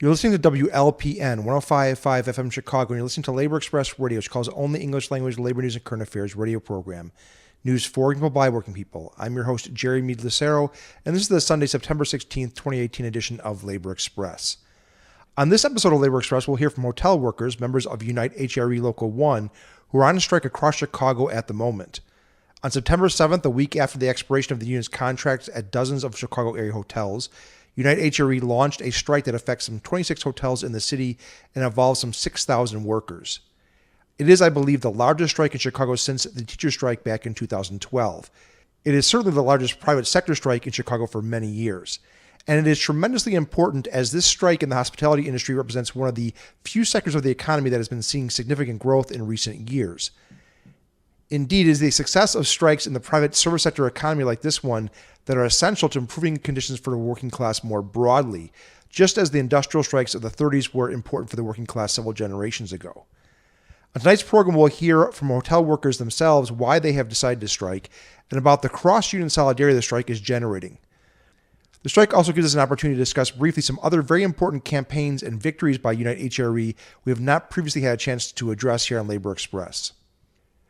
You're listening to WLPN 105.5 FM Chicago, and you're listening to Labor Express Radio, Chicago's only English-language labor news and current affairs radio program. News for working people by working people. I'm your host, Jerry Mead-Lucero, and this is the Sunday, September 16th, 2018 edition of Labor Express. On this episode of Labor Express, we'll hear from hotel workers, members of Unite HRE Local 1, who are on strike across Chicago at the moment. On September 7th, a week after the expiration of the union's contracts at dozens of Chicago area hotels, Unite HRE launched a strike that affects some 26 hotels in the city and involves some 6,000 workers. It is, I believe, the largest strike in Chicago since the teacher strike back in 2012. It is certainly the largest private sector strike in Chicago for many years. And it is tremendously important as this strike in the hospitality industry represents one of the few sectors of the economy that has been seeing significant growth in recent years. Indeed, it is the success of strikes in the private service sector economy like this one that are essential to improving conditions for the working class more broadly, just as the industrial strikes of the 30s were important for the working class several generations ago. On tonight's program, we'll hear from hotel workers themselves why they have decided to strike and about the cross-union solidarity the strike is generating. The strike also gives us an opportunity to discuss briefly some other very important campaigns and victories by Unite HRE we have not previously had a chance to address here on Labor Express.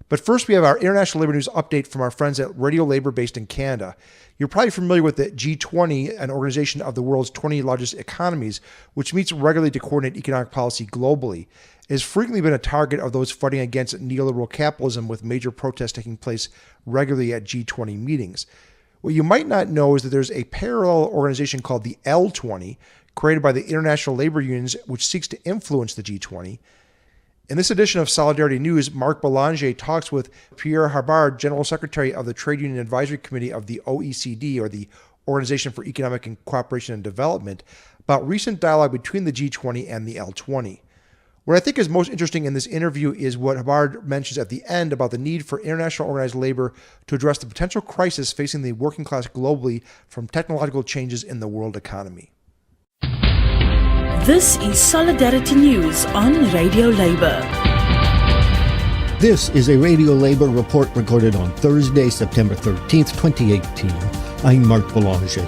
But first, we have our International Labor News update from our friends at Radio Labor based in Canada. You're probably familiar with the G20, an organization of the world's 20 largest economies, which meets regularly to coordinate economic policy globally. It has frequently been a target of those fighting against neoliberal capitalism, with major protests taking place regularly at G20 meetings. What you might not know is that there's a parallel organization called the L20, created by the International Labor Unions, which seeks to influence the G20. In this edition of Solidarity News, Marc Belanger talks with Pierre Habard, General Secretary of the Trade Union Advisory Committee of the OECD, or the Organization for Economic and Cooperation and Development, about recent dialogue between the G20 and the L20. What I think is most interesting in this interview is what Habard mentions at the end about the need for international organized labor to address the potential crisis facing the working class globally from technological changes in the world economy. This is Solidarity News on Radio Labor. This is a Radio Labor report recorded on Thursday, September 13th, 2018. I'm Marc Belanger.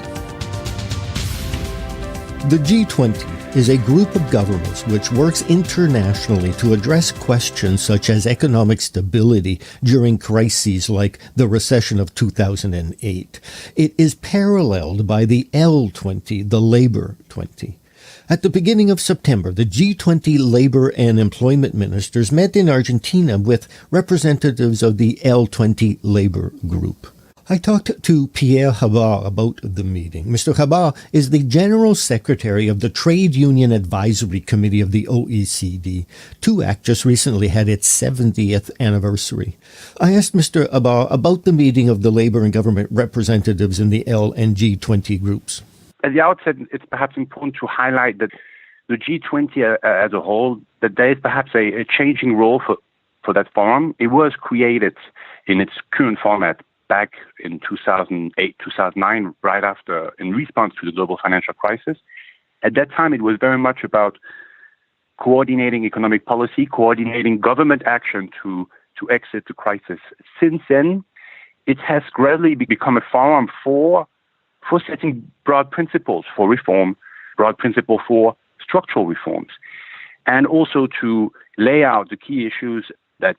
The G20 is a group of governments which works internationally to address questions such as economic stability during crises like the recession of 2008. It is paralleled by the L20, the Labor 20. At the beginning of September, the G20 labor and employment ministers met in Argentina with representatives of the L20 labor group. I talked to Pierre Habard about the meeting. Mr. Habard is the General Secretary of the Trade Union Advisory Committee of the OECD. TUAC just recently had its 70th anniversary. I asked Mr. Habard about the meeting of the labor and government representatives in the L and G20 groups. At the outset, it's perhaps important to highlight that the G20 as a whole, that there is perhaps a changing role for that forum. It was created in its current format back in 2008, 2009, right after, in response to the global financial crisis. At that time, it was very much about coordinating economic policy, coordinating government action to exit the crisis. Since then, it has gradually become a forum for setting broad principles for reform, broad principles for structural reforms, and also to lay out the key issues that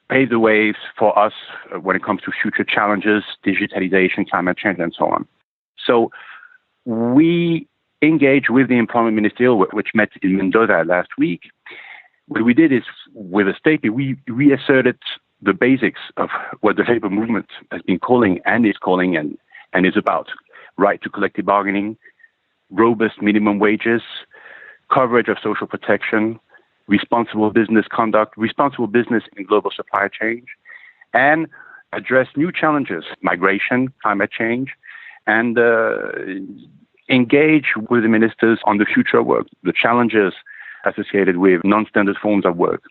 pave the ways for us when it comes to future challenges, digitalization, climate change, and so on. So we engaged with the Employment Ministerial, which met in Mendoza last week. What we did is, with a statement, we reasserted the basics of what the labor movement has been calling and is calling and is about. Right to collective bargaining, robust minimum wages, coverage of social protection, responsible business conduct, responsible business in global supply chain, and address new challenges, migration, climate change, and engage with the ministers on the future of work, the challenges associated with non-standard forms of work.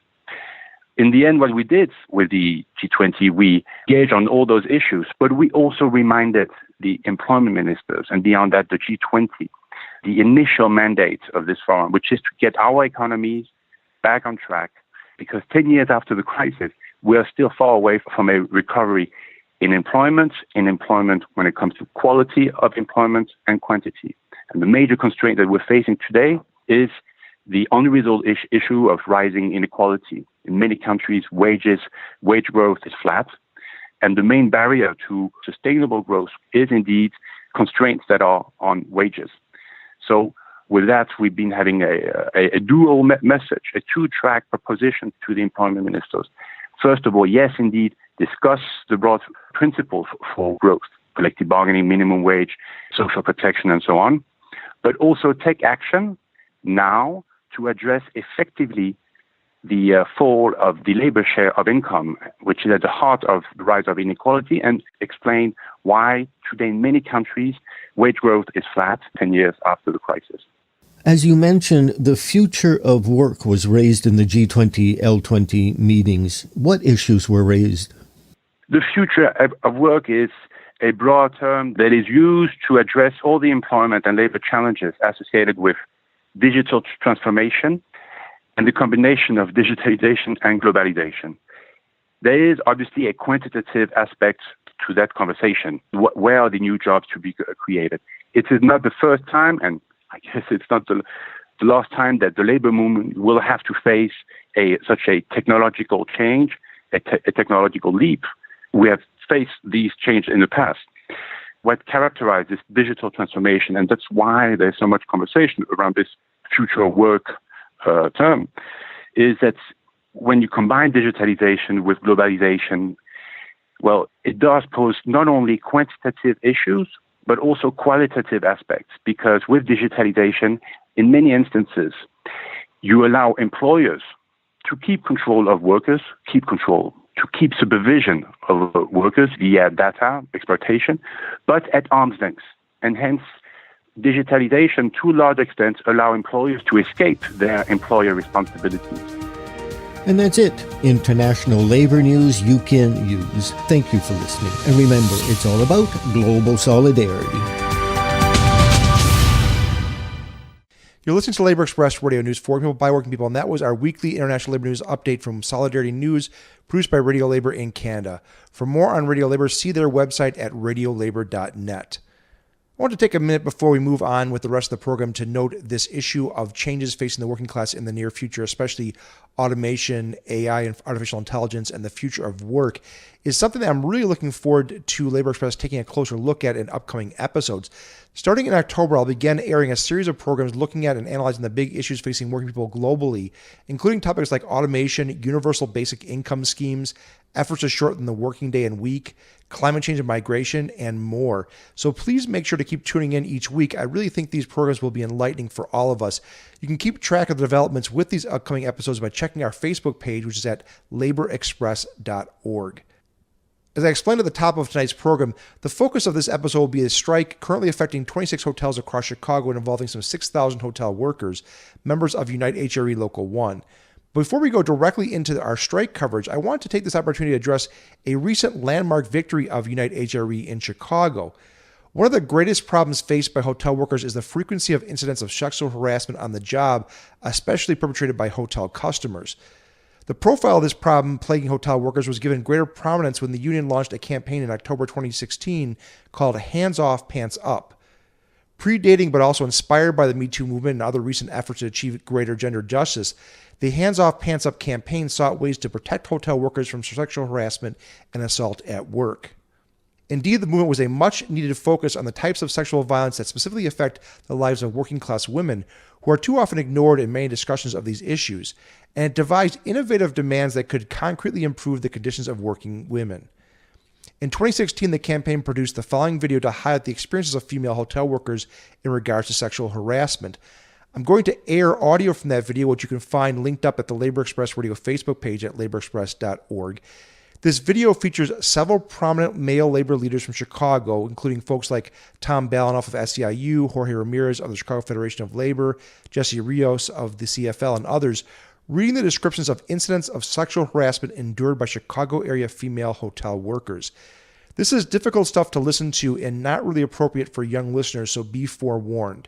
In the end, what we did with the G20, we engaged on all those issues, but we also reminded the employment ministers, and beyond that, the G20, the initial mandate of this forum, which is to get our economies back on track, because 10 years after the crisis, we are still far away from a recovery in employment when it comes to quality of employment and quantity. And the major constraint that we're facing today is the unresolved issue of rising inequality. In many countries, wage growth is flat, and the main barrier to sustainable growth is indeed constraints that are on wages. So with that, we've been having a dual message, a two-track proposition to the employment ministers. First of all, yes, indeed, discuss the broad principles for growth, collective bargaining, minimum wage, social protection, and so on, but also take action now to address effectively the fall of the labor share of income, which is at the heart of the rise of inequality, and explain why today in many countries wage growth is flat 10 years after the crisis. As you mentioned, the future of work was raised in the G20 L20 meetings. What issues were raised? The future of work is a broad term that is used to address all the employment and labor challenges associated with digital transformation and the combination of digitalization and globalization. There is obviously a quantitative aspect to that conversation. Where are the new jobs to be created? It is not the first time, and I guess it's not the last time, that the labor movement will have to face such a technological change, a technological leap. We have faced these changes in the past. What characterizes this digital transformation, and that's why there's so much conversation around this future of work term, is that when you combine digitalization with globalization, well, it does pose not only quantitative issues, but also qualitative aspects, because with digitalization, in many instances, you allow employers to keep control of workers, to keep supervision of workers via data exploitation, but at arm's length. And hence, digitalization, to a large extent, allow employers to escape their employer responsibilities. And that's it. International labor news you can use. Thank you for listening. And remember, it's all about global solidarity. You're listening to Labor Express Radio News for people by working people, and that was our weekly International Labor News update from Solidarity News, produced by Radio Labor in Canada. For more on Radio Labor, see their website at radiolabor.net. I want to take a minute before we move on with the rest of the program to note this issue of changes facing the working class in the near future, especially automation, AI, and artificial intelligence, and the future of work, is something that I'm really looking forward to Labor Express taking a closer look at in upcoming episodes. Starting in October, I'll begin airing a series of programs looking at and analyzing the big issues facing working people globally, including topics like automation, universal basic income schemes, efforts to shorten the working day and week, climate change and migration, and more. So please make sure to keep tuning in each week. I really think these programs will be enlightening for all of us. You can keep track of the developments with these upcoming episodes by checking our Facebook page, which is at laborexpress.org. As I explained at the top of tonight's program, the focus of this episode will be a strike currently affecting 26 hotels across Chicago and involving some 6,000 hotel workers, members of Unite HRE Local 1. Before we go directly into our strike coverage, I want to take this opportunity to address a recent landmark victory of Unite HRE in Chicago. One of the greatest problems faced by hotel workers is the frequency of incidents of sexual harassment on the job, especially perpetrated by hotel customers. The profile of this problem plaguing hotel workers was given greater prominence when the union launched a campaign in October 2016 called Hands Off, Pants Up. Predating but also inspired by the Me Too movement and other recent efforts to achieve greater gender justice, the Hands Off, Pants Up campaign sought ways to protect hotel workers from sexual harassment and assault at work. Indeed, the movement was a much-needed focus on the types of sexual violence that specifically affect the lives of working-class women, who are too often ignored in many discussions of these issues, and it devised innovative demands that could concretely improve the conditions of working women. In 2016, the campaign produced the following video to highlight the experiences of female hotel workers in regards to sexual harassment. I'm going to air audio from that video, which you can find linked up at the Labor Express Radio Facebook page at laborexpress.org. This video features several prominent male labor leaders from Chicago, including folks like Tom Balanoff of SEIU, Jorge Ramirez of the Chicago Federation of Labor, Jesse Rios of the CFL, and others, reading the descriptions of incidents of sexual harassment endured by Chicago area female hotel workers. This is difficult stuff to listen to and not really appropriate for young listeners, so be forewarned.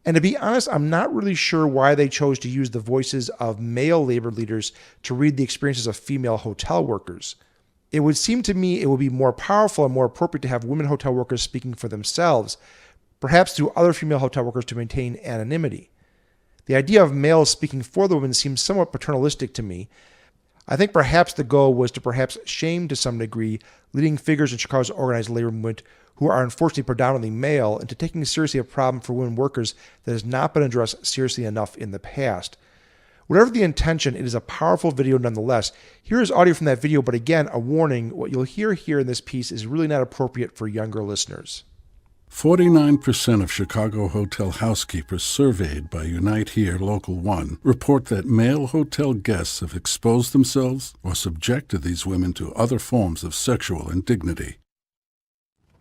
And to be honest, I'm not really sure why they chose to use the voices of male labor leaders to read the experiences of female hotel workers. It would seem to me it would be more powerful and more appropriate to have women hotel workers speaking for themselves, perhaps through other female hotel workers to maintain anonymity. The idea of males speaking for the women seems somewhat paternalistic to me. I think perhaps the goal was to perhaps shame to some degree leading figures in Chicago's organized labor movement who are unfortunately predominantly male into taking seriously a problem for women workers that has not been addressed seriously enough in the past. Whatever the intention, it is a powerful video nonetheless. Here is audio from that video, but again, a warning, what you'll hear here in this piece is really not appropriate for younger listeners. 49% of Chicago hotel housekeepers surveyed by Unite Here Local 1 report that male hotel guests have exposed themselves or subjected these women to other forms of sexual indignity.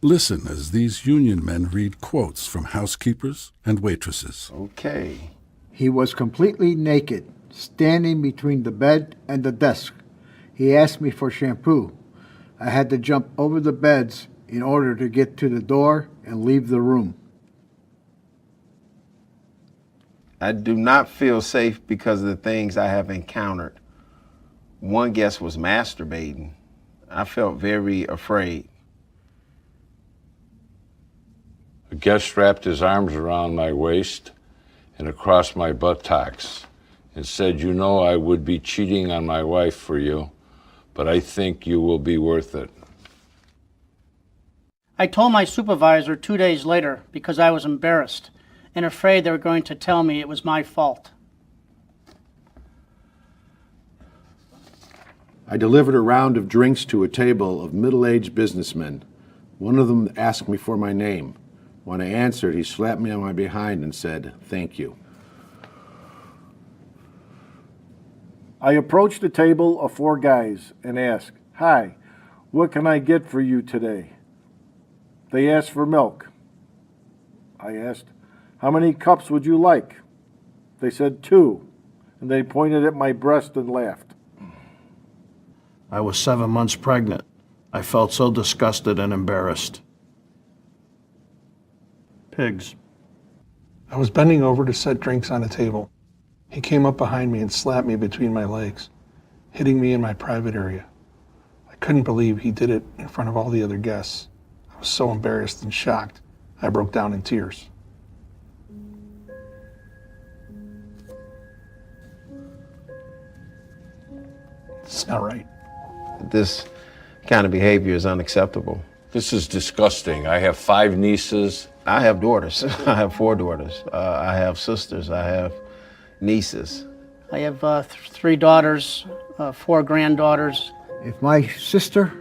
Listen as these union men read quotes from housekeepers and waitresses. Okay. He was completely naked, standing between the bed and the desk. He asked me for shampoo. I had to jump over the beds in order to get to the door and leave the room. I do not feel safe because of the things I have encountered. One guest was masturbating. I felt very afraid. A guest wrapped his arms around my waist and across my buttocks and said, "You know I would be cheating on my wife for you, but I think you will be worth it." I told my supervisor 2 days later because I was embarrassed and afraid they were going to tell me it was my fault. I delivered a round of drinks to a table of middle-aged businessmen. One of them asked me for my name. When I answered, he slapped me on my behind and said, "Thank you." I approached the table of 4 guys and asked, "Hi, what can I get for you today?" They asked for milk. I asked, "How many cups would you like?" They said 2, and they pointed at my breast and laughed. I was 7 months pregnant. I felt so disgusted and embarrassed. Pigs. I was bending over to set drinks on a table. He came up behind me and slapped me between my legs, hitting me in my private area. I couldn't believe he did it in front of all the other guests. I was so embarrassed and shocked, I broke down in tears. It's not right. This kind of behavior is unacceptable. This is disgusting. I have 5 nieces. I have daughters. I have 4 daughters. I have sisters. I have nieces. I have 3 daughters, 4 granddaughters. If my sister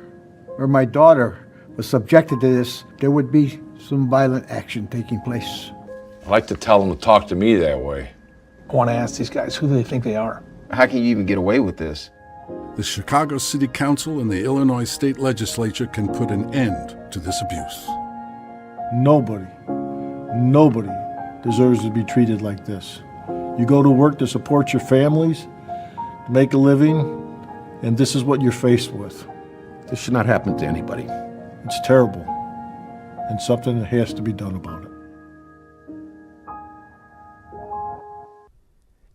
or my daughter was subjected to this, there would be some violent action taking place. I like to tell them to talk to me that way. I want to ask these guys who they think they are. How can you even get away with this? The Chicago City Council and the Illinois State Legislature can put an end to this abuse. Nobody deserves to be treated like this. You go to work to support your families, make a living, and this is what you're faced with. This should not happen to anybody. It's terrible, and something has to be done about it.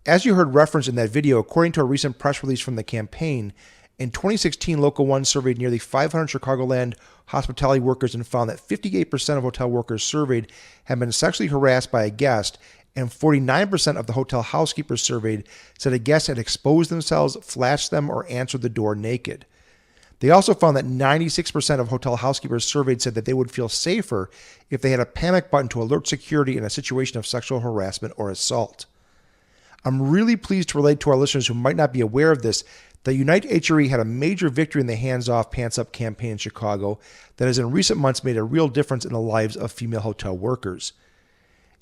As you heard referenced in that video, according to a recent press release from the campaign, in 2016, Local 1 surveyed nearly 500 Chicagoland hospitality workers and found that 58% of hotel workers surveyed had been sexually harassed by a guest, and 49% of the hotel housekeepers surveyed said a guest had exposed themselves, flashed them, or answered the door naked. They also found that 96% of hotel housekeepers surveyed said that they would feel safer if they had a panic button to alert security in a situation of sexual harassment or assault. I'm really pleased to relate to our listeners who might not be aware of this that Unite HRE had a major victory in the Hands Off, Pants Up campaign in Chicago that has in recent months made a real difference in the lives of female hotel workers.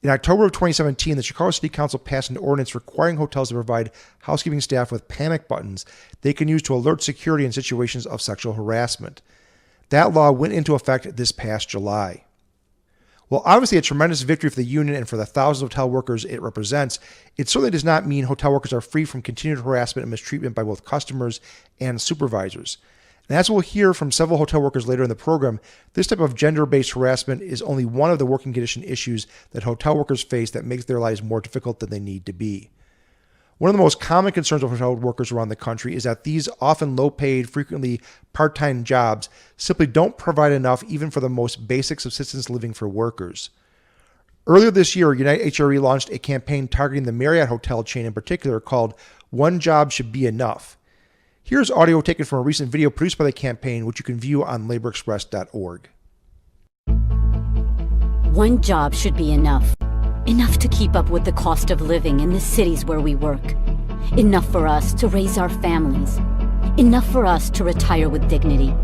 In October of 2017, the Chicago City Council passed an ordinance requiring hotels to provide housekeeping staff with panic buttons they can use to alert security in situations of sexual harassment. That law went into effect this past July. While obviously a tremendous victory for the union and for the thousands of hotel workers it represents, it certainly does not mean hotel workers are free from continued harassment and mistreatment by both customers and supervisors. And as we'll hear from several hotel workers later in the program, this type of gender-based harassment is only one of the working condition issues that hotel workers face that makes their lives more difficult than they need to be. One of the most common concerns of hotel workers around the country is that these often low-paid, frequently part-time jobs simply don't provide enough even for the most basic subsistence living for workers. Earlier this year, United HRE launched a campaign targeting the Marriott hotel chain in particular called One Job Should Be Enough. Here's audio taken from a recent video produced by the campaign, which you can view on laborexpress.org. One job should be enough. Enough to keep up with the cost of living in the cities where we work. Enough for us to raise our families. Enough for us to retire with dignity.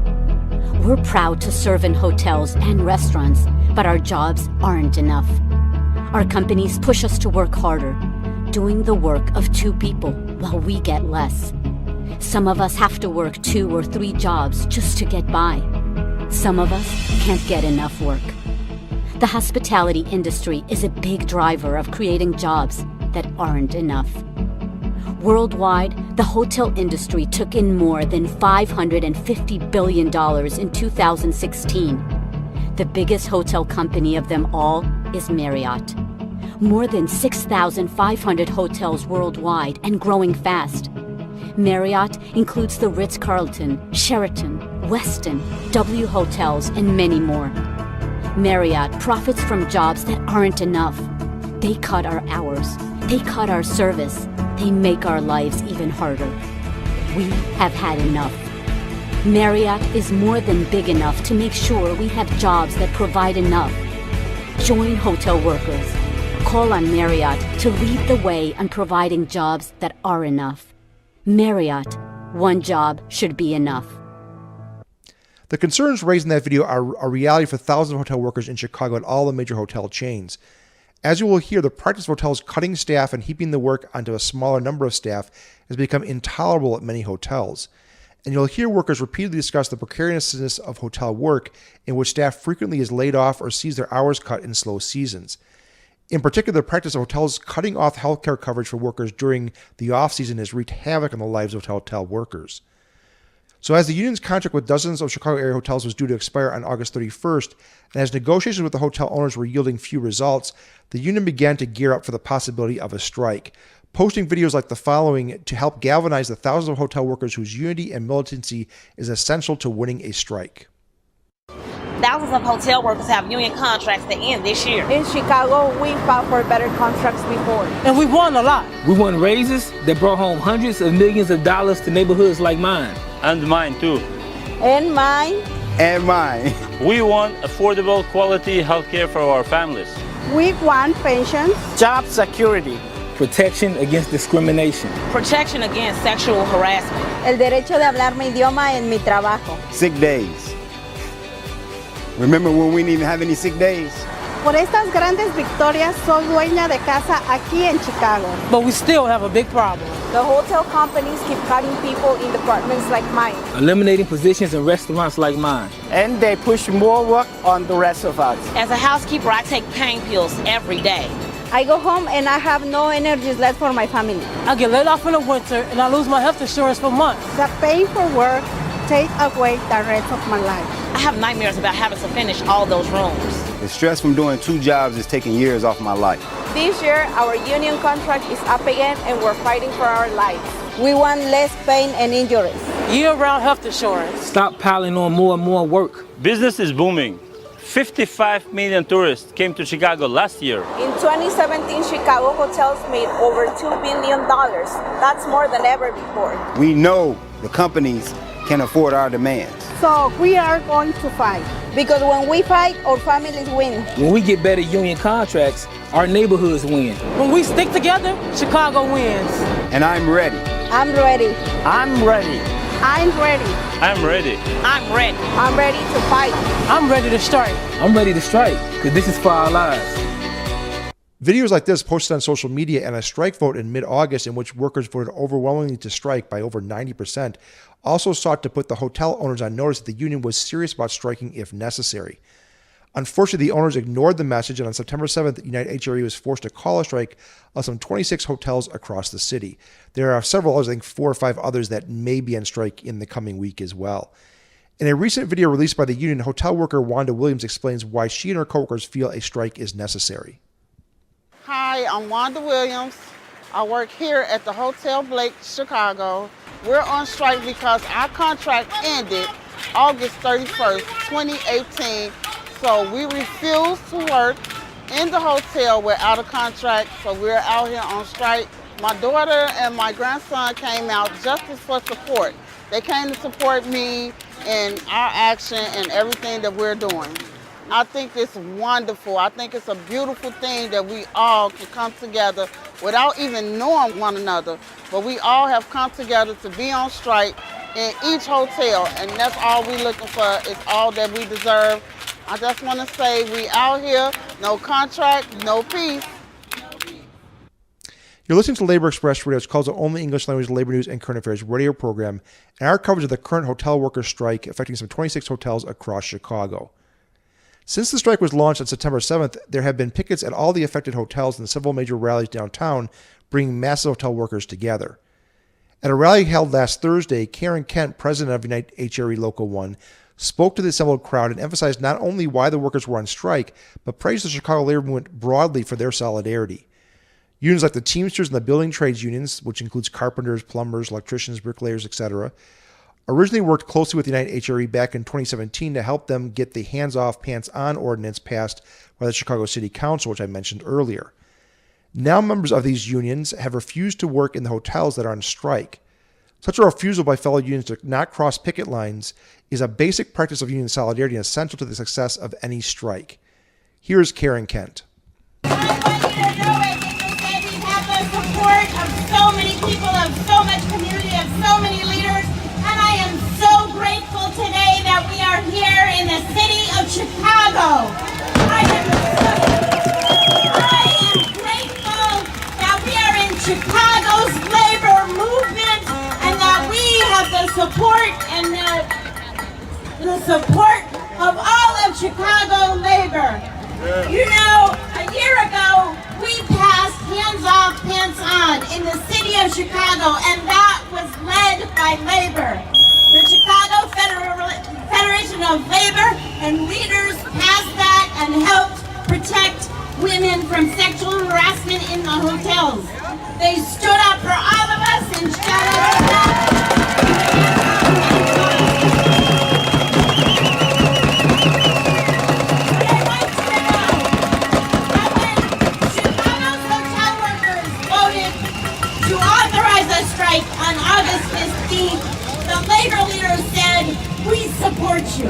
We're proud to serve in hotels and restaurants, but our jobs aren't enough. Our companies push us to work harder, doing the work of 2 people while we get less. Some of us have to work 2 or 3 jobs just to get by. Some of us can't get enough work. The hospitality industry is a big driver of creating jobs that aren't enough. Worldwide, the hotel industry took in more than $550 billion in 2016. The biggest hotel company of them all is Marriott. More than 6,500 hotels worldwide and growing fast. Marriott includes the Ritz-Carlton, Sheraton, Westin, W Hotels, and many more. Marriott profits from jobs that aren't enough. They cut our hours. They cut our service. They make our lives even harder. We have had enough. Marriott is more than big enough to make sure we have jobs that provide enough. Join hotel workers. Call on Marriott to lead the way on providing jobs that are enough. Marriott, one job should be enough. The concerns raised in that video are a reality for thousands of hotel workers in Chicago at all the major hotel chains. As you will hear, the practice of hotels cutting staff and heaping the work onto a smaller number of staff has become intolerable at many hotels. And you'll hear workers repeatedly discuss the precariousness of hotel work, in which staff frequently is laid off or sees their hours cut in slow seasons. In particular, the practice of hotels cutting off healthcare coverage for workers during the off-season has wreaked havoc on the lives of hotel workers. So as the union's contract with dozens of Chicago area hotels was due to expire on August 31st, and as negotiations with the hotel owners were yielding few results, the union began to gear up for the possibility of a strike, posting videos like the following to help galvanize the thousands of hotel workers whose unity and militancy is essential to winning a strike. Thousands of hotel workers have union contracts that end this year. In Chicago, we fought for better contracts before. And we won a lot. We won raises that brought home hundreds of millions of dollars to neighborhoods like mine. And mine too. And mine. And mine. We want affordable, quality health care for our families. We want pensions. Job security. Protection against discrimination. Protection against sexual harassment. El derecho de hablar mi idioma en mi trabajo. Sick days. Remember when we didn't even have any sick days? Por estas grandes victorias, soy dueña de casa aquí en Chicago. But we still have a big problem. The hotel companies keep cutting people in departments like mine. Eliminating positions in restaurants like mine. And they push more work on the rest of us. As a housekeeper, I take pain pills every day. I go home and I have no energies left for my family. I get laid off in the winter and I lose my health insurance for months. The pain for work takes away the rest of my life. I have nightmares about having to finish all those rooms. The stress from doing 2 jobs is taking years off my life. This year, our union contract is up again and we're fighting for our lives. We want less pain and injuries. Year-round health insurance. Stop piling on more and more work. Business is booming. 55 million tourists came to Chicago last year. In 2017, Chicago hotels made over $2 billion. That's more than ever before. We know the companies can afford our demands. So we are going to fight. Because when we fight, our families win. When we get better union contracts, our neighborhoods win. When we stick together, Chicago wins. And I'm ready. I'm ready. I'm ready. I'm ready. I'm ready. I'm ready. I'm ready to fight. I'm ready to strike. I'm ready to strike, because this is for our lives. Videos like this posted on social media and a strike vote in mid-August in which workers voted overwhelmingly to strike by over 90% also sought to put the hotel owners on notice that the union was serious about striking if necessary. Unfortunately, the owners ignored the message, and on September 7th, United HRE was forced to call a strike of some 26 hotels across the city. There are several others, I think 4 or 5 others, that may be on strike in the coming week as well. In a recent video released by the union, hotel worker Wanda Williams explains why she and her coworkers feel a strike is necessary. Hi, I'm Wanda Williams. I work here at the Hotel Blake, Chicago. We're on strike because our contract ended August 31st, 2018. So we refuse to work in the hotel. We're out of contract, so we're out here on strike. My daughter and my grandson came out just for support. They came to support me in our action and everything that we're doing. I think it's wonderful. I think it's a beautiful thing that we all can come together without even knowing one another. But we all have come together to be on strike in each hotel, and that's all we're looking for. It's all that we deserve. I just want to say we out here, no contract, no peace. You're listening to Labor Express Radio. It's called the only English language labor news and current affairs radio program, and our coverage of the current hotel workers' strike affecting some 26 hotels across Chicago. Since the strike was launched on September 7th, there have been pickets at all the affected hotels and several major rallies downtown, bringing massive hotel workers together. At a rally held last Thursday, Karen Kent, president of Unite HRE Local 1, spoke to the assembled crowd and emphasized not only why the workers were on strike, but praised the Chicago labor movement broadly for their solidarity. Unions like the Teamsters and the Building Trades Unions, which includes carpenters, plumbers, electricians, bricklayers, etc., originally worked closely with Unite HRE back in 2017 to help them get the hands-off, pants-on ordinance passed by the Chicago City Council, which I mentioned earlier. Now members of these unions have refused to work in the hotels that are on strike. Such a refusal by fellow unions to not cross picket lines is a basic practice of union solidarity and essential to the success of any strike. Here's Karen Kent. Support of so many people, of so much community, of so many leaders, and I am so grateful today that we are here in the city of Chicago. I am grateful that we are in Chicago's labor movement and that we have the support and the support of all of Chicago labor. You know, a year ago, we passed hands off, pants on in the city of Chicago, and that was led by labor. The Chicago Federation of Labor and leaders passed that and helped protect women from sexual harassment in the hotels. They stood up for all of us and shout out to them. On August 15th, the labor leaders said, we support you.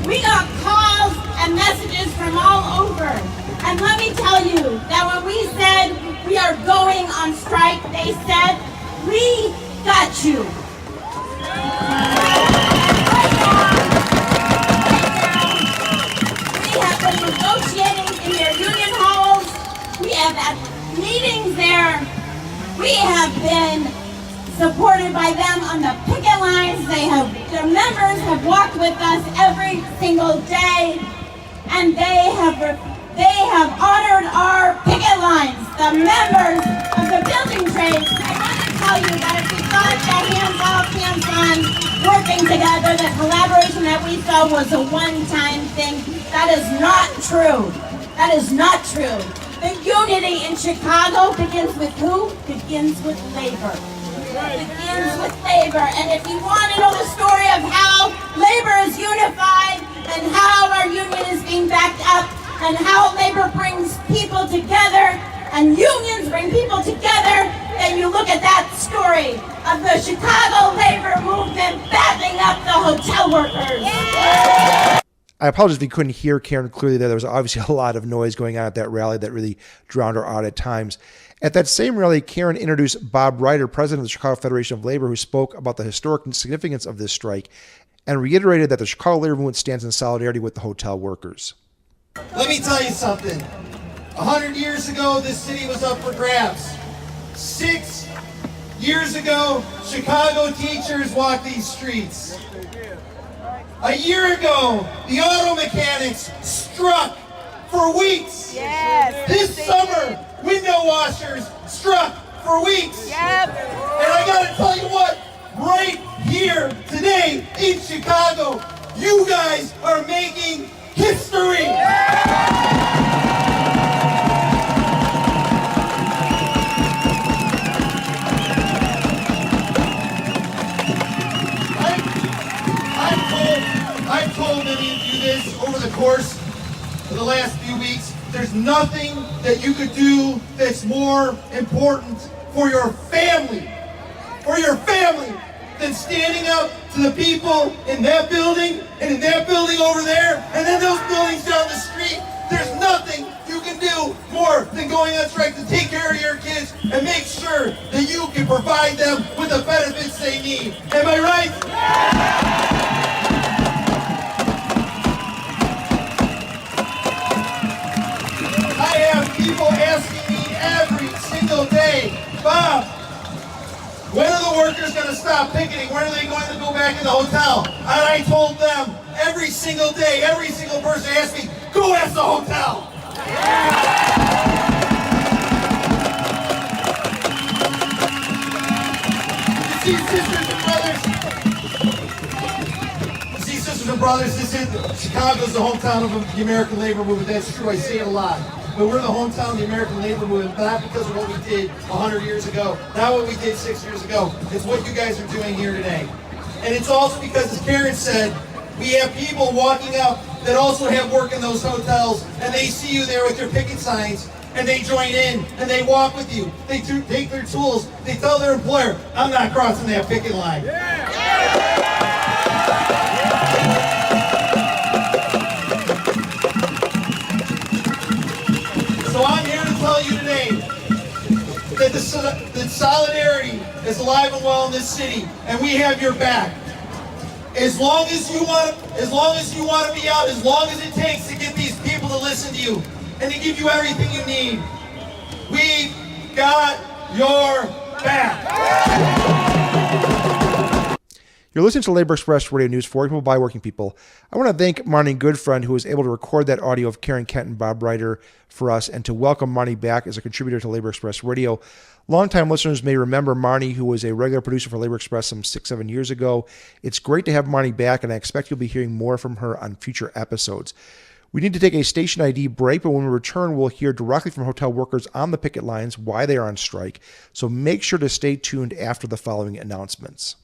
We got calls and messages from all over. And let me tell you that when we said we are going on strike, they said, we got you. We have been negotiating in their union halls. We have had meetings there. We have been supported by them on the picket lines. Their members have walked with us every single day, and they have honored our picket lines. The members of the building trades, I want to tell you that if we thought that hands off, hands on, working together, the collaboration that we saw was a one-time thing, that is not true. That is not true. The unity in Chicago begins with who? Begins with labor. Begins with labor. And if you want to know the story of how labor is unified and how our union is being backed up and how labor brings people together and unions bring people together, then you look at that story of the Chicago labor movement backing up the hotel workers. Yeah. I apologize if you couldn't hear Karen clearly there. There was obviously a lot of noise going on at that rally that really drowned her out at times. At that same rally, Karen introduced Bob Ryder, president of the Chicago Federation of Labor, who spoke about the historic significance of this strike and reiterated that the Chicago labor movement stands in solidarity with the hotel workers. Let me tell you something. 100 years ago, this city was up for grabs. 6 years ago, Chicago teachers walked these streets. A year ago, the auto mechanics struck for weeks. Yes. This summer, window washers struck for weeks. Yep. And I gotta tell you what, right here today in Chicago, you guys are making history. I've told many of you this over the course of the last few weeks. There's nothing that you could do that's more important for your family, than standing up to the people in that building and in that building over there, and then those buildings down the street. There's nothing you can do more than going on strike to take care of your kids and make sure that you can provide them with the benefits they need. Am I right? I have people asking me every single day, Bob, when are the workers going to stop picketing? When are they going to go back in the hotel? And I told them every single day, every single person asked me, go ask the hotel. You see, sisters and brothers, Chicago's the hometown of the American labor movement. That's true, I say it a lot. But we're the hometown of the American labor movement, not because of what we did 100 years ago, not what we did 6 years ago. It's what you guys are doing here today. And it's also because, as Karen said, we have people walking up that also have work in those hotels, and they see you there with your picket signs, and they join in, and they walk with you. They take their tools, they tell their employer, I'm not crossing that picket line. So I'm here to tell you today that solidarity is alive and well in this city, and we have your back. As long as you want to be out, as long as it takes to get these people to listen to you and to give you everything you need, we've got your back. You're listening to Labor Express Radio News for people by working people. I want to thank Marnie Goodfriend, who was able to record that audio of Karen Kent and Bob Ryder for us, and to welcome Marnie back as a contributor to Labor Express Radio. Longtime listeners may remember Marnie, who was a regular producer for Labor Express some 6-7 years ago. It's great to have Marnie back, and I expect you'll be hearing more from her on future episodes. We need to take a station ID break, but when we return, we'll hear directly from hotel workers on the picket lines why they are on strike. So make sure to stay tuned after the following announcements.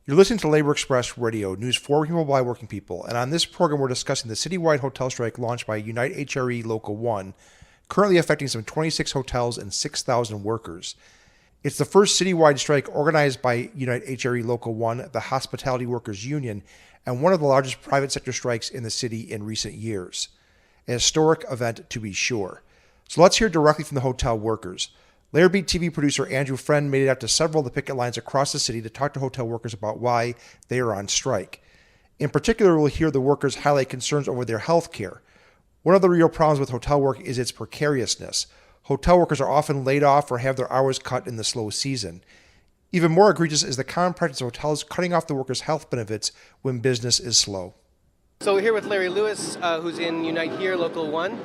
You're listening to Labor Express Radio, news for working people by working people, and on this program we're discussing the citywide hotel strike launched by Unite HRE Local 1, currently affecting some 26 hotels and 6,000 workers. It's the first citywide strike organized by Unite HRE Local 1, the Hospitality Workers Union, and one of the largest private sector strikes in the city in recent years. An historic event, to be sure. So let's hear directly from the hotel workers. Lairbeat TV producer Andrew Friend made it out to several of the picket lines across the city to talk to hotel workers about why they are on strike. In particular, we'll hear the workers highlight concerns over their health care. One of the real problems with hotel work is its precariousness. Hotel workers are often laid off or have their hours cut in the slow season. Even more egregious is the common practice of hotels cutting off the workers' health benefits when business is slow. So we're here with Larry Lewis, who's in Unite Here, Local 1.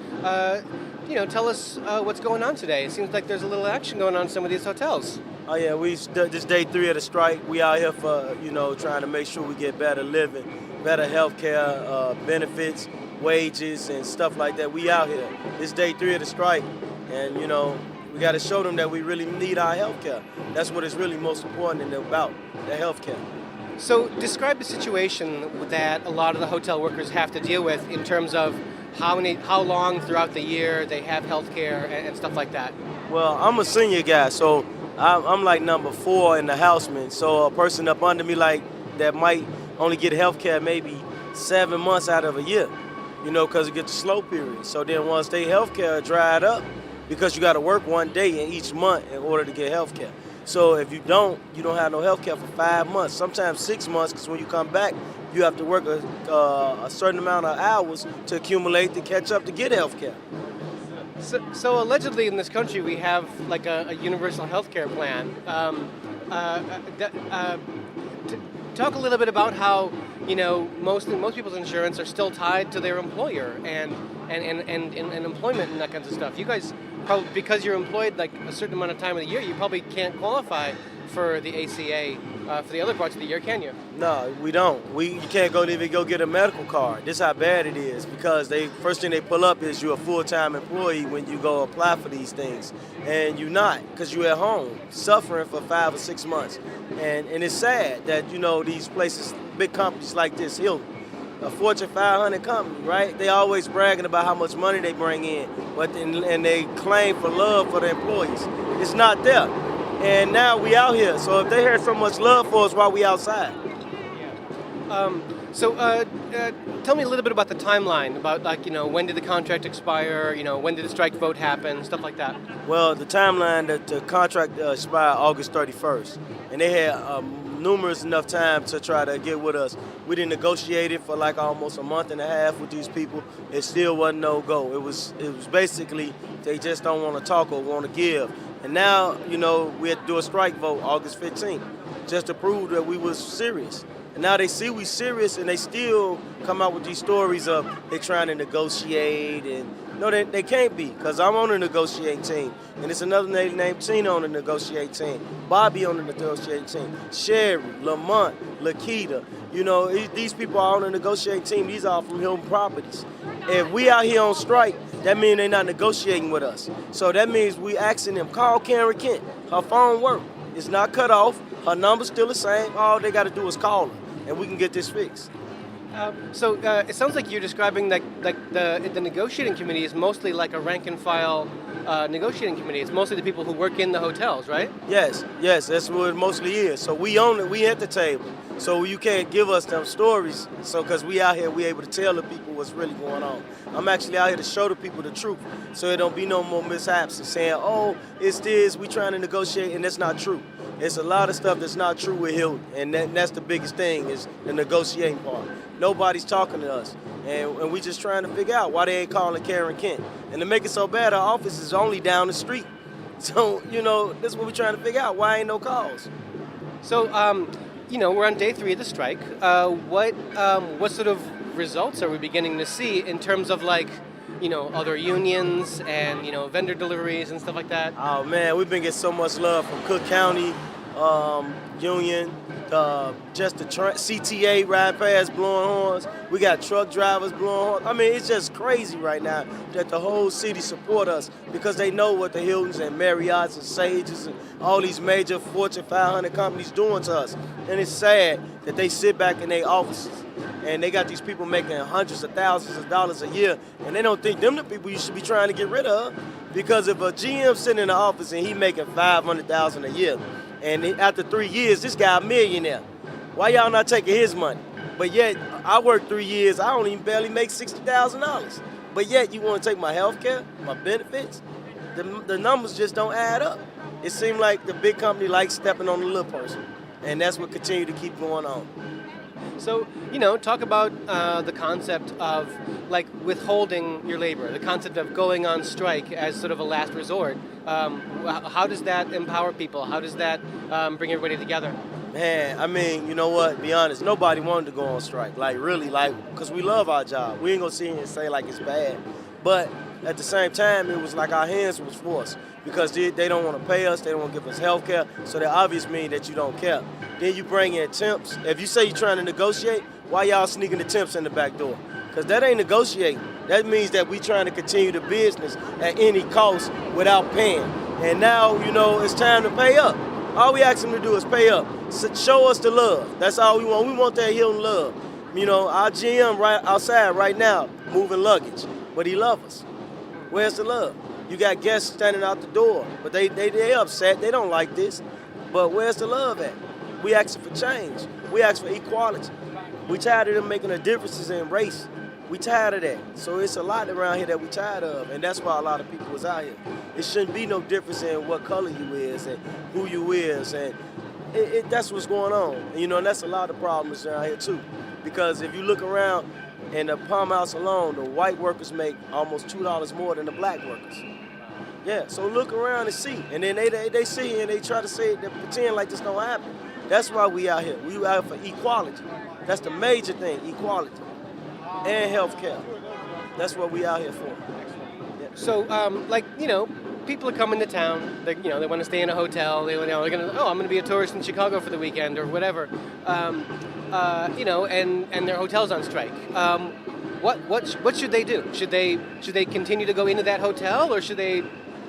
Tell us what's going on today. It seems like there's a little action going on in some of these hotels. Oh yeah, this day 3 of the strike. We out here for trying to make sure we get better living, better health care, benefits, wages, and stuff like that. We out here. This day 3 of the strike, and we got to show them that we really need our health care. That's what is really most important about, the health care. So describe the situation that a lot of the hotel workers have to deal with in terms of how long throughout the year they have health care and stuff like that. Well, I'm a senior guy, so I'm like number 4 in the houseman. So a person up under me like that might only get health care maybe 7 months out of a year, because it gets a slow period. So then once they health care dried up, because you got to work one day in each month in order to get health care. So if you don't have no health care for 5 months, sometimes 6 months, because when you come back, you have to work a certain amount of hours to accumulate to catch up to get health care. So allegedly in this country we have like a universal health care plan. Talk a little bit about how most people's insurance are still tied to their employer and employment and that kinds of stuff. You guys probably, because you're employed like a certain amount of time of the year, you probably can't qualify for the ACA for the other parts of the year, can you? No, we don't. You can't even go get a medical card. This is how bad it is, because first thing they pull up is you're a full-time employee when you go apply for these things, and you're not, because you're at home suffering for 5 or 6 months. And it's sad that these places, big companies like this, Hilton, a Fortune 500 company, right? They always bragging about how much money they bring in, and they claim for love for the employees. It's not there. And now we out here. So if they had so much love for us, why we outside? Tell me a little bit about the timeline, about when did the contract expire, when did the strike vote happen, stuff like that. Well, the timeline, that the contract expired August 31st, and they had numerous enough time to try to get with us. We didn't negotiate it for like almost a month and a half with these people. It still wasn't no go. It was basically they just don't want to talk or want to give. And now, we had to do a strike vote August 15th just to prove that we was serious. And now they see we serious, and they still come out with these stories of they trying to negotiate. And no, they can't be, because I'm on the negotiating team. And it's another lady named Tina on the negotiating team, Bobby on the negotiating team, Sherry, Lamont, Lakita. These people are on the negotiating team. These are from Hilton Properties. If we out here on strike, that means they're not negotiating with us. So that means we asking them, call Karen Kent. Her phone work. It's not cut off. Her number's still the same. All they got to do is call her, and we can get this fixed. It sounds like you're describing that the negotiating committee is mostly like a rank and file negotiating committee. It's mostly the people who work in the hotels, right? Yes, that's what it mostly is. So we own it. We at the table. So you can't give us them stories. So because we out here, we able to tell the people what's really going on. I'm actually out here to show the people the truth, so it don't be no more mishaps and saying, oh, it's this, we trying to negotiate, and that's not true. It's a lot of stuff that's not true with Hilton, and that's the biggest thing is the negotiating part. Nobody's talking to us, and we just trying to figure out why they ain't calling Karen Kent. And to make it so bad, our office is only down the street. So, that's what we're trying to figure out. Why ain't no calls? So, we're on day 3 of the strike. What sort of results are we beginning to see in terms of other unions and, vendor deliveries and stuff like that? Oh man, we've been getting so much love from Cook County Union, just the CTA ride past blowing horns. We got truck drivers blowing horns. I mean, it's just crazy right now that the whole city support us because they know what the Hiltons and Marriotts and Sages and all these major Fortune 500 companies doing to us. And it's sad that they sit back in their offices and they got these people making hundreds of thousands of dollars a year, and they don't think them the people you should be trying to get rid of. Because if a GM sitting in the office and he making $500,000 a year, and after 3 years, this guy a millionaire, why y'all not taking his money? But yet, I worked 3 years, I don't even barely make $60,000. But yet, you want to take my health care, my benefits? The numbers just don't add up. It seems like the big company likes stepping on the little person, and that's what continue to keep going on. So, talk about the concept of withholding your labor, the concept of going on strike as sort of a last resort. How does that empower people? How does that bring everybody together? Man, I mean, you know what? Be honest, nobody wanted to go on strike. Because we love our job. We ain't gonna sit here and say it's bad. But at the same time, it was like our hands was forced because they don't want to pay us, they don't want to give us health care, so that obviously means that you don't care. Then you bring in temps. If you say you're trying to negotiate, why y'all sneaking the temps in the back door? Because that ain't negotiating. That means that we trying to continue the business at any cost without paying. And now, it's time to pay up. All we ask them to do is pay up. So show us the love. That's all we want. We want that Hilton love. Our GM right outside right now moving luggage, but he loves us. Where's the love? You got guests standing out the door, but they upset. They don't like this. But where's the love at? We asking for change. We ask for equality. We tired of them making the differences in race. We tired of that. So it's a lot around here that we tired of, and that's why a lot of people is out here. It shouldn't be no difference in what color you is and who you is, and that's what's going on. And that's a lot of problems around here too. Because if you look around in the Palm House alone, the white workers make almost $2 more than the black workers. Yeah, so look around and see. And then they see and they try to say, they pretend like this don't happen. That's why we out here. We out here for equality. That's the major thing, equality. And health care. That's what we out here for. Yeah. So, people are coming to town. They want to stay in a hotel. They're gonna. I'm gonna be a tourist in Chicago for the weekend or whatever. And their hotel's on strike. What should they do? Should they continue to go into that hotel, or should they?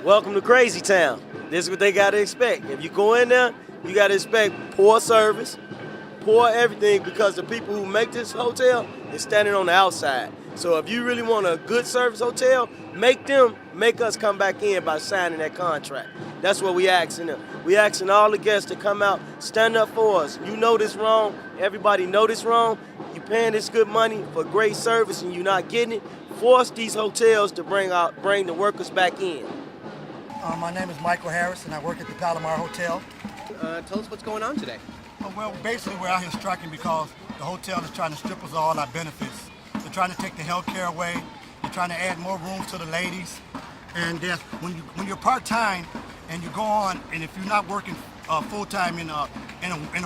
Welcome to Crazy Town. This is what they gotta expect. If you go in there, you gotta expect poor service, poor everything because the people who make this hotel is standing on the outside. So if you really want a good service hotel, make us come back in by signing that contract. That's what we asking them. We asking all the guests to come out, stand up for us. You know this wrong. Everybody know this wrong. You paying this good money for great service and you're not getting it. Force these hotels to bring the workers back in. My name is Michael Harris, and I work at the Palomar Hotel. Tell us what's going on today. Well, basically, we're out here striking because the hotel is trying to strip us of all our benefits. They're trying to take the health care away. They're trying to add more rooms to the ladies. And when you're part-time and you go on, and if you're not working full-time in a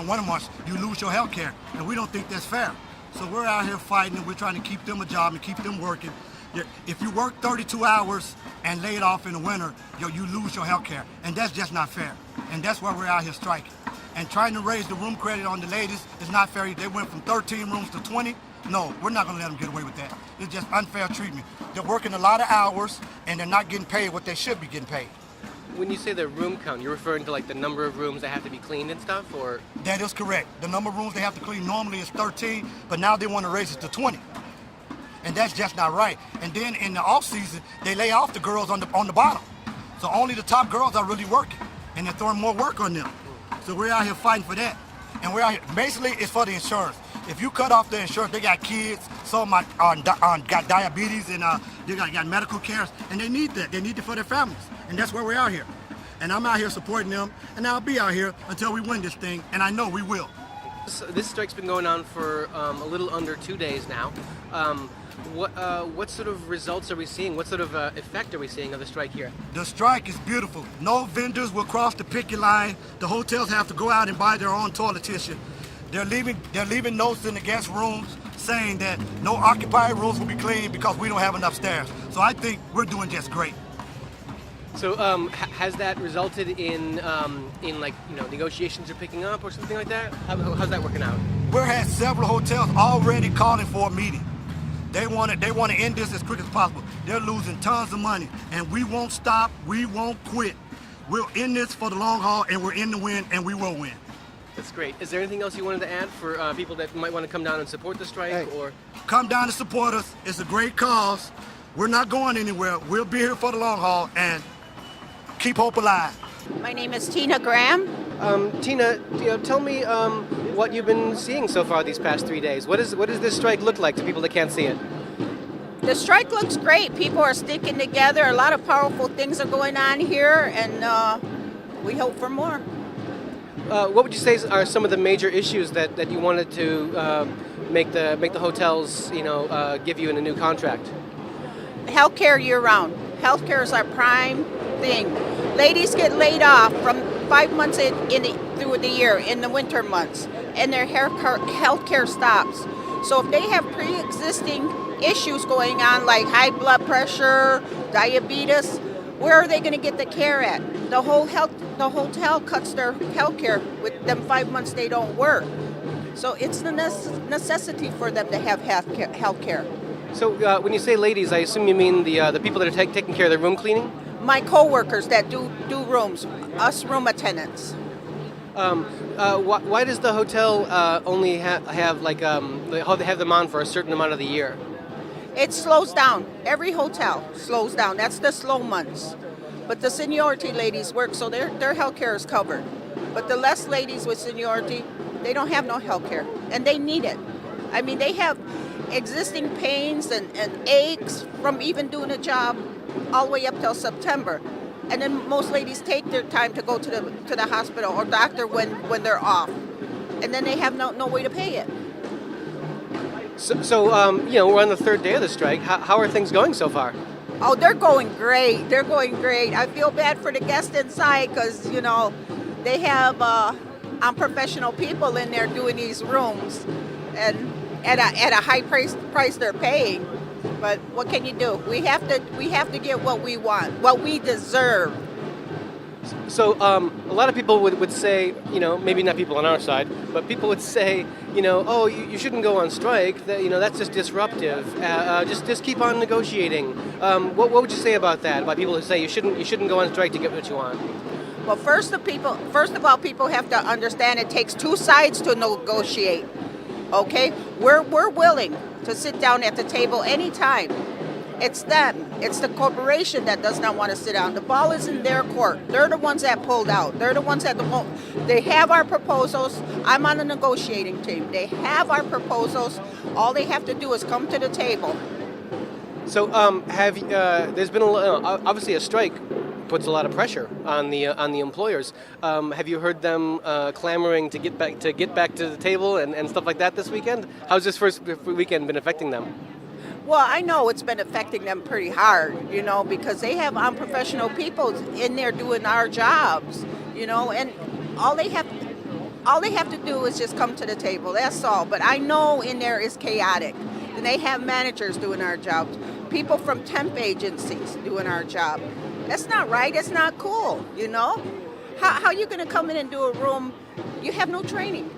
winter months, you lose your health care. And we don't think that's fair. So we're out here fighting, and we're trying to keep them a job and keep them working. If you work 32 hours and laid off in the winter, you lose your health care. And that's just not fair. And that's why we're out here striking. And trying to raise the room credit on the ladies is not fair. They went from 13 rooms to 20. No, we're not going to let them get away with that. It's just unfair treatment. They're working a lot of hours, and they're not getting paid what they should be getting paid. When you say the room count, you're referring to like the number of rooms that have to be cleaned and stuff, or? That is correct. The number of rooms they have to clean normally is 13, but now they want to raise it to 20. And that's just not right. And then in the off season, they lay off the girls on the bottom. So only the top girls are really working, and they're throwing more work on them. So we're out here fighting for that. And we're out here, basically it's for the insurance. If you cut off the insurance, they got kids, some got diabetes, and they got medical care, and they need that. They need it for their families. And that's why we're out here. And I'm out here supporting them, and I'll be out here until we win this thing, and I know we will. This strike's been going on for a little under 2 days now. What sort of results are we seeing? What sort of effect are we seeing of the strike here? The strike is beautiful. No vendors will cross the picket line. The hotels have to go out and buy their own toilet tissue. They're leaving notes in the guest rooms saying that no occupied rooms will be cleaned because we don't have enough staff. So I think we're doing just great. So has that resulted in like, negotiations are picking up or something like that? How's that working out? We've had several hotels already calling for a meeting. They want to end this as quick as possible. They're losing tons of money, and we won't stop. We won't quit. We're in this for the long haul, and we're in the win, and we will win. That's great. Is there anything else you wanted to add for people that might want to come down and support the strike? Or come down and support us. It's a great cause. We're not going anywhere. We'll be here for the long haul, and keep hope alive. My name is Tina Graham. Tina, tell me what you've been seeing so far these past 3 days. What does this strike look like to people that can't see it? The strike looks great. People are sticking together. A lot of powerful things are going on here, and we hope for more. What would you say are some of the major issues that you wanted to make the hotels, give you in a new contract? Healthcare year-round. Healthcare is our prime thing. Ladies get laid off from 5 months through the year in the winter months, and their health care stops. So if they have pre-existing issues going on like high blood pressure, diabetes, where are they going to get the care at? The hotel cuts their health care with them 5 months they don't work. So it's the necessity for them to have health care. So when you say ladies, I assume you mean the people that are taking care of the room cleaning? My co-workers that do rooms, us room attendants. Why does the hotel only have them on for a certain amount of the year? It slows down. Every hotel slows down. That's the slow months. But the seniority ladies work, so their health care is covered. But the less ladies with seniority, they don't have no health care, and they need it. I mean, they have existing pains and aches from even doing a job all the way up till September. And then most ladies take their time to go to the hospital or doctor when they're off. And then they have no way to pay it. So we're on the third day of the strike. How are things going so far? Oh, they're going great. They're going great. I feel bad for the guests inside because, they have unprofessional people in there doing these rooms and at a high price they're paying. But what can you do? We have to get what we want, what we deserve. So a lot of people would say, maybe not people on our side, but people would say, oh, you shouldn't go on strike. That's just disruptive. Just keep on negotiating. What would you say about that? About people who say you shouldn't go on strike to get what you want? But first of all, people have to understand it takes two sides to negotiate. Okay, we're willing to sit down at the table anytime. It's them. It's the corporation that does not want to sit down. The ball is in their court. They're the ones that pulled out. They're the ones that they have our proposals. I'm on the negotiating team. They have our proposals. All they have to do is come to the table. So there's been obviously a strike puts a lot of pressure on the employers. Have you heard them clamoring to get back to the table and stuff like that this weekend? How's this first weekend been affecting them? Well, I know it's been affecting them pretty hard, because they have unprofessional people in there doing our jobs, and all they have to do is just come to the table. That's all. But I know in there is chaotic. And they have managers doing our jobs, people from temp agencies doing our job. That's not right. That's not cool, How are you going to come in and do a room? You have no training.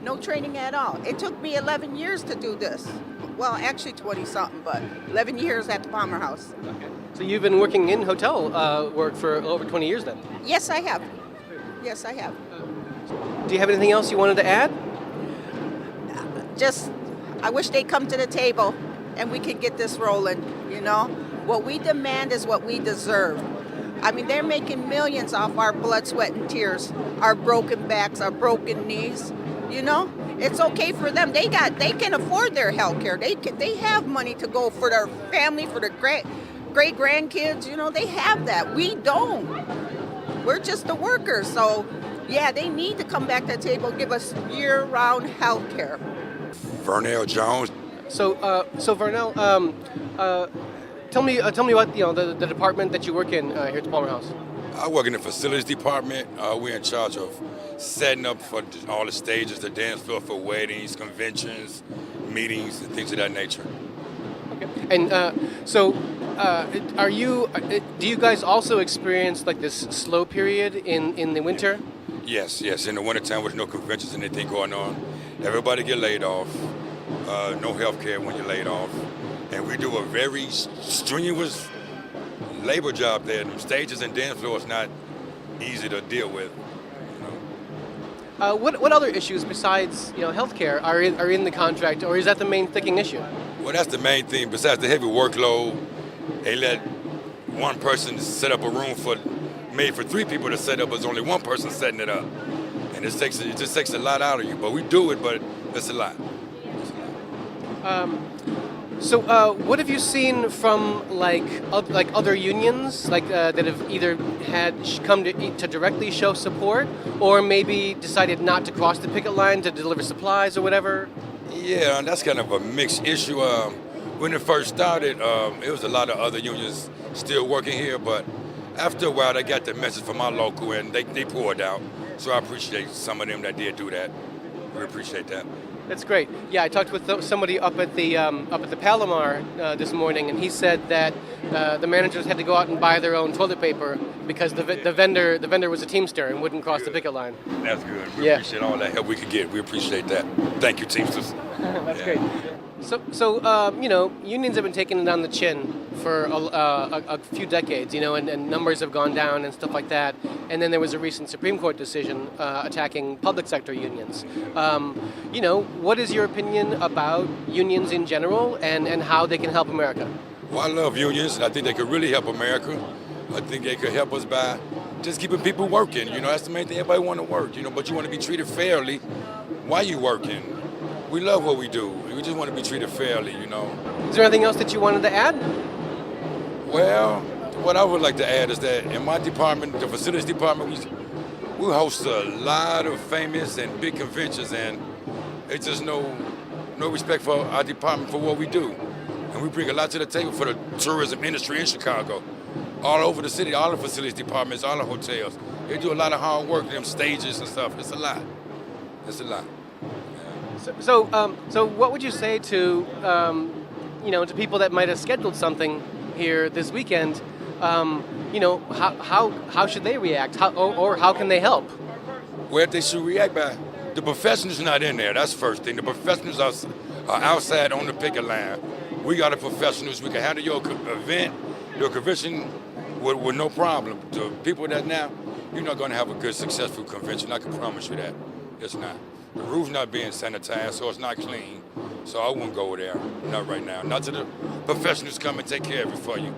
No training at all. It took me 11 years to do this. Well, actually 20-something, but 11 years at the Palmer House. Okay. So you've been working in hotel work for over 20 years then? Yes, I have. Yes, I have. Do you have anything else you wanted to add? Just, I wish they'd come to the table and we could get this rolling, What we demand is what we deserve. I mean, they're making millions off our blood, sweat, and tears, our broken backs, our broken knees, It's okay for them. They can afford their health care. They have money to go for their family, for their great grandkids. They have that. We don't. We're just the workers. So, yeah, they need to come back to the table, give us year-round health care. Vernell Jones. So Vernell, tell me what the department that you work in here at the Palmer House. I work in the facilities department. We're in charge of setting up for all the stages, the dance floor for weddings, conventions, meetings, and things of that nature. Okay. And do you guys also experience like this slow period in the winter? Yes. In the wintertime, with no conventions and anything going on, everybody get laid off. No health care when you're laid off. And we do a very strenuous labor job there. The stages and dance floors not easy to deal with. What other issues besides healthcare are in the contract, or is that the main sticking issue? Well, that's the main thing. Besides the heavy workload, they let one person set up a room made for 3 people to set up. There's only one person setting it up, and it just takes a lot out of you. But we do it, but it's a lot. So what have you seen from like other unions that have either had come to directly show support, or maybe decided not to cross the picket line to deliver supplies or whatever? Yeah, that's kind of a mixed issue. When it first started, it was a lot of other unions still working here, but after a while they got the message from our local and they poured out. So I appreciate some of them that did do that. We appreciate that. That's great. Yeah, I talked with somebody up at the Palomar this morning, and he said that the managers had to go out and buy their own toilet paper because the vendor was a Teamster and wouldn't cross the picket line. That's good. We appreciate all that help we could get. We appreciate that. Thank you, Teamsters. That's great. So unions have been taking it on the chin for a few decades, and numbers have gone down and stuff like that. And then there was a recent Supreme Court decision attacking public sector unions. What is your opinion about unions in general and how they can help America? Well, I love unions. I think they could really help America. I think they could help us by just keeping people working. That's the main thing. Everybody want to work, but you want to be treated fairly while you working. We love what we do. We just want to be treated fairly, Is there anything else that you wanted to add? Well, what I would like to add is that in my department, the facilities department, we host a lot of famous and big conventions, and it's just no respect for our department for what we do. And we bring a lot to the table for the tourism industry in Chicago. All over the city, all the facilities departments, all the hotels. They do a lot of hard work, them stages and stuff. It's a lot. It's a lot. So what would you say to to people that might have scheduled something here this weekend? How should they react? How can they help? Well, they should react by the professionals not in there. That's the first thing. The professionals are outside on the picket line. We are the professionals. We can handle your event, your convention with no problem. The people that now you're not going to have a good, successful convention. I can promise you that. It's not. The roof's not being sanitized, so it's not clean. So I won't go there, not right now. Not till the professionals come and take care of it for you.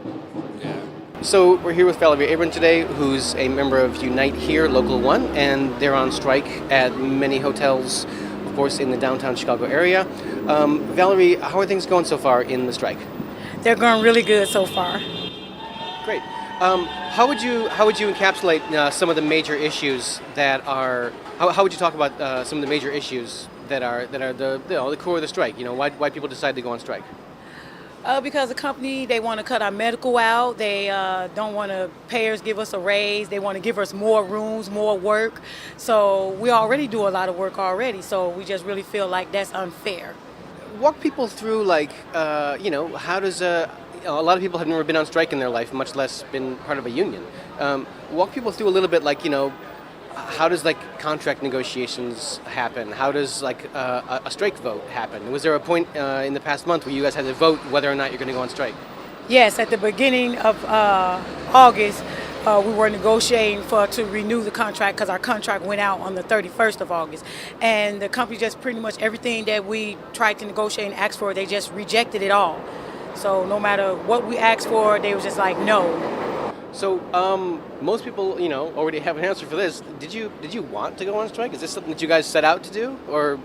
Yeah. So we're here with Valerie Abram today, who's a member of Unite Here, Local 1, and they're on strike at many hotels, of course, in the downtown Chicago area. Valerie, how are things going so far in the strike? They're going really good so far. Great. How would you encapsulate some of the major issues that are? How would you talk about some of the major issues that are the core of the strike? You know, why people decide to go on strike? Because the company, they want to cut our medical out. They don't want to payers give us a raise. They want to give us more rooms, more work. So we already do a lot of work already. So we just really feel like that's unfair. Walk people through, like, how does a lot of people have never been on strike in their life, much less been part of a union. Walk people through a little bit, like, how does contract negotiations happen? How does a strike vote happen? Was there a point in the past month where you guys had to vote whether or not you're going to go on strike? Yes, at the beginning of August, we were negotiating to renew the contract because our contract went out on the 31st of August. And the company just pretty much everything that we tried to negotiate and ask for, they just rejected it all. So no matter what we asked for, they were just like, no. So most people, already have an answer for this. Did you want to go on strike? Is this something that you guys set out to do, or?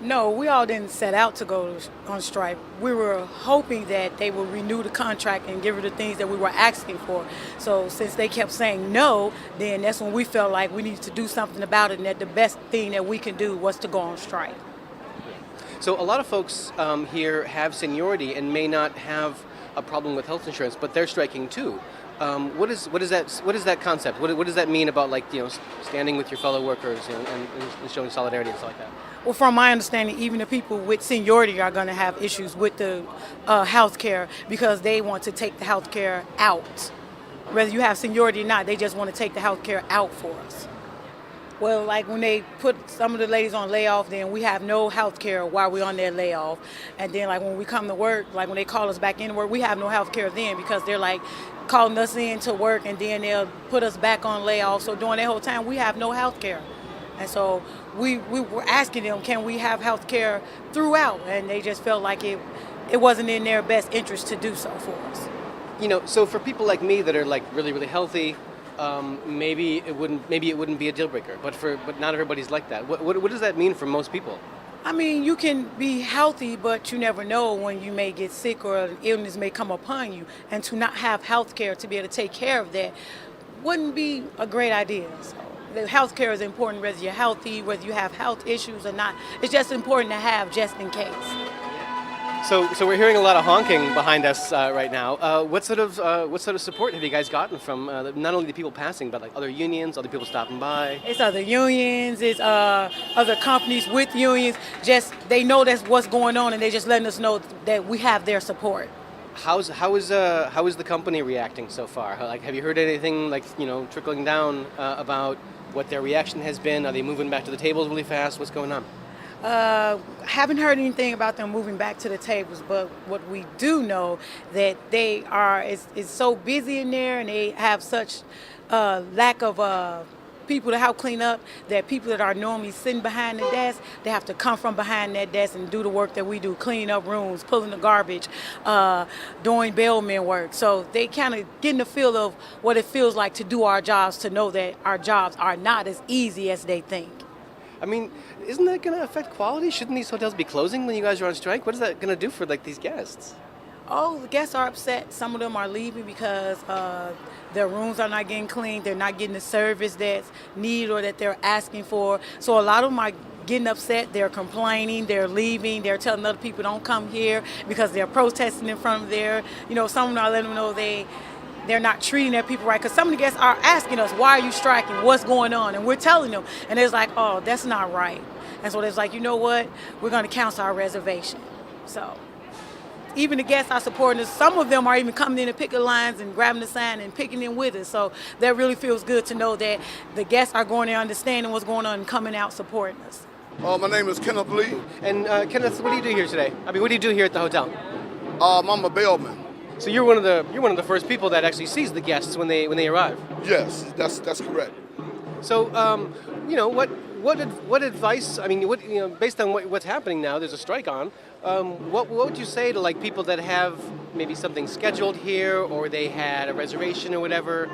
No, we all didn't set out to go on strike. We were hoping that they would renew the contract and give her the things that we were asking for. So since they kept saying no, then that's when we felt like we needed to do something about it, and that the best thing that we can do was to go on strike. So a lot of folks here have seniority and may not have a problem with health insurance, but they're striking too. What is that concept? What does that mean about standing with your fellow workers and showing solidarity and stuff like that? Well, from my understanding, even the people with seniority are going to have issues with the health care because they want to take the health care out. Whether you have seniority or not, they just want to take the health care out for us. Well, like when they put some of the ladies on layoff, then we have no health care while we're on their layoff. And then when we come to work, when they call us back into work, we have no health care then because they're calling us in to work and then they'll put us back on layoff. So during that whole time, we have no health care. And so we were asking them, can we have health care throughout? And they just felt like it wasn't in their best interest to do so for us. So for people like me that are really, really healthy, maybe it wouldn't be a deal breaker. But not everybody's like that. What does that mean for most people? I mean, you can be healthy, but you never know when you may get sick or an illness may come upon you. And to not have health care to be able to take care of that wouldn't be a great idea. So the health care is important whether you're healthy, whether you have health issues or not. It's just important to have just in case. So we're hearing a lot of honking behind us right now. What sort of support have you guys gotten from not only the people passing, but other unions, other people stopping by? It's other unions, it's other companies with unions. Just they know that's what's going on, and they're just letting us know that we have their support. How is the company reacting so far? Have you heard anything trickling down about what their reaction has been? Are they moving back to the tables really fast? What's going on? Haven't heard anything about them moving back to the tables, but what we do know that they are is so busy in there, and they have such lack of people to help clean up that people that are normally sitting behind the desk, they have to come from behind that desk and do the work that we do, cleaning up rooms, pulling the garbage, doing bellman work. So they kind of getting the feel of what it feels like to do our jobs, to know that our jobs are not as easy as they think. I mean, isn't that going to affect quality? Shouldn't these hotels be closing when you guys are on strike? What is that going to do for these guests? Oh, the guests are upset. Some of them are leaving because their rooms are not getting cleaned. They're not getting the service that's needed or that they're asking for. So a lot of them are getting upset. They're complaining. They're leaving. They're telling other people don't come here because they're protesting in front of their, some of them are letting them know they're not treating their people right, because some of the guests are asking us, why are you striking? What's going on? And we're telling them, and it's like, oh, that's not right. And so it's like, you know what? We're going to cancel our reservation. So even the guests are supporting us. Some of them are even coming in and picking lines and grabbing the sign and picking in with us. So that really feels good to know that the guests are going there understanding what's going on and coming out supporting us. My name is Kenneth Lee. And Kenneth, what do you do here today? I mean, what do you do here at the hotel? I'm a bellman. So you're one of the first people that actually sees the guests when they arrive. Yes, that's correct. So, what advice? I mean, based on what's happening now, there's a strike on. What would you say to like people that have maybe something scheduled here, or they had a reservation or whatever?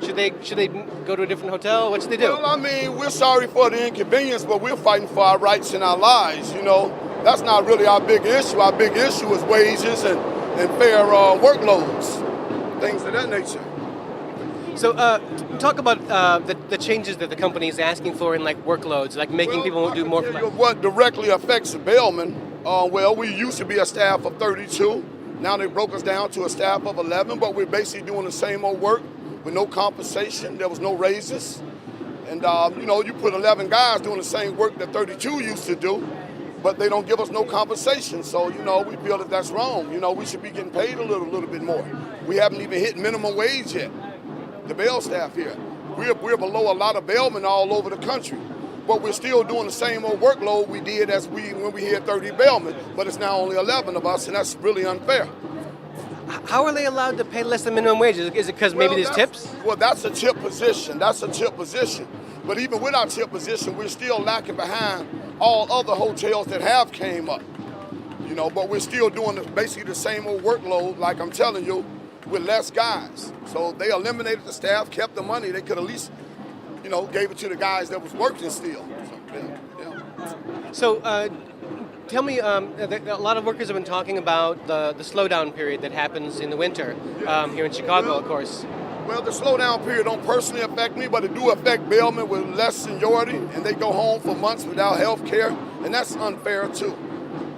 Should they go to a different hotel? What should they do? Well, I mean, we're sorry for the inconvenience, but we're fighting for our rights and our lives. That's not really our big issue. Our big issue is wages and fair workloads, things of that nature. So, talk about the changes that the company is asking for in like workloads, like making people do more. What directly affects the bellman? We used to be a staff of 32. Now they broke us down to a staff of 11, but we're basically doing the same old work with no compensation. There was no raises. And, you put 11 guys doing the same work that 32 used to do, but they don't give us no compensation. So, we feel that that's wrong. We should be getting paid a little bit more. We haven't even hit minimum wage yet, the bell staff here. We're below a lot of bellmen all over the country. But we're still doing the same old workload we did when we had 30 bellmen, but it's now only 11 of us, and that's really unfair. How are they allowed to pay less than minimum wage? Is it because maybe there's tips? Well, that's a tip position. But even with our tip position, we're still lacking behind all other hotels that have came up. But we're still doing basically the same old workload, like I'm telling you, with less guys. So they eliminated the staff, kept the money. They could at least gave it to the guys that was working still. So, tell me, a lot of workers have been talking about the slowdown period that happens in the winter here in Chicago, of course. Well, the slowdown period don't personally affect me, but it do affect bellmen with less seniority, and they go home for months without health care, and that's unfair too.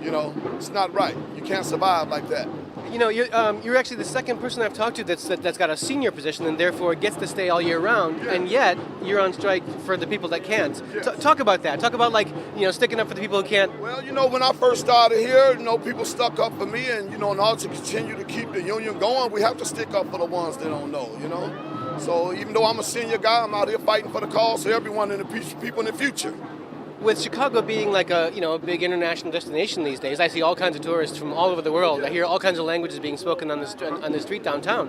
It's not right. You can't survive like that. You're actually the second person I've talked to that's got a senior position and therefore gets to stay all year round, and yet you're on strike for the people that can't. Talk about that. Talk about sticking up for the people who can't. Well, when I first started here, people stuck up for me, and in order to continue to keep the union going, we have to stick up for the ones that don't know. So even though I'm a senior guy, I'm out here fighting for the cause for everyone and the people in the future. With Chicago being like a big international destination these days, I see all kinds of tourists from all over the world. I hear all kinds of languages being spoken on the street downtown.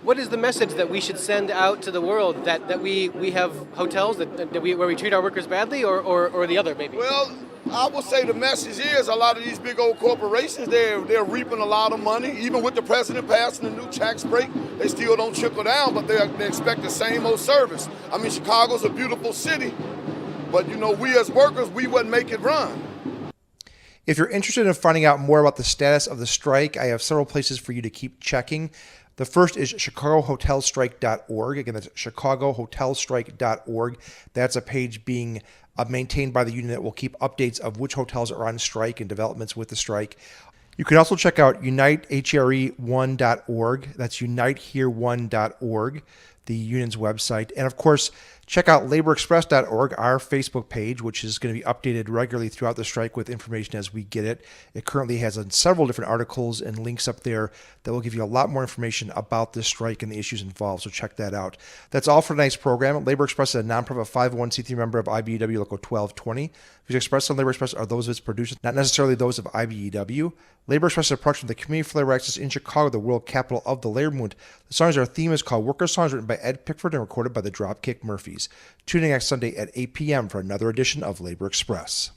What is the message that we should send out to the world that we have hotels where we treat our workers badly, or the other maybe? Well, I would say the message is a lot of these big old corporations, they're reaping a lot of money. Even with the president passing the new tax break, they still don't trickle down, but they expect the same old service. I mean, Chicago's a beautiful city, but we as workers, we wouldn't make it run. If you're interested in finding out more about the status of the strike, I have several places for you to keep checking. The first is chicagohotelstrike.org. Again, that's chicagohotelstrike.org. That's a page being maintained by the union that will keep updates of which hotels are on strike and developments with the strike. You can also check out unitehere1.org. That's unitehere1.org, the union's website. And of course, check out laborexpress.org, our Facebook page, which is going to be updated regularly throughout the strike with information as we get it. It currently has several different articles and links up there that will give you a lot more information about this strike and the issues involved, so check that out. That's all for tonight's program. Labor Express is a nonprofit 501c3 member of IBEW Local 1220. Views expressed on Labor Express are those of its producers, not necessarily those of IBEW. Labor Express is a production of the Community for Labor Access in Chicago, the world capital of the labor movement. The songs, our theme is called Worker Songs, written by Ed Pickford and recorded by the Dropkick Murphys. Tune in next Sunday at 8 p.m. for another edition of Labor Express.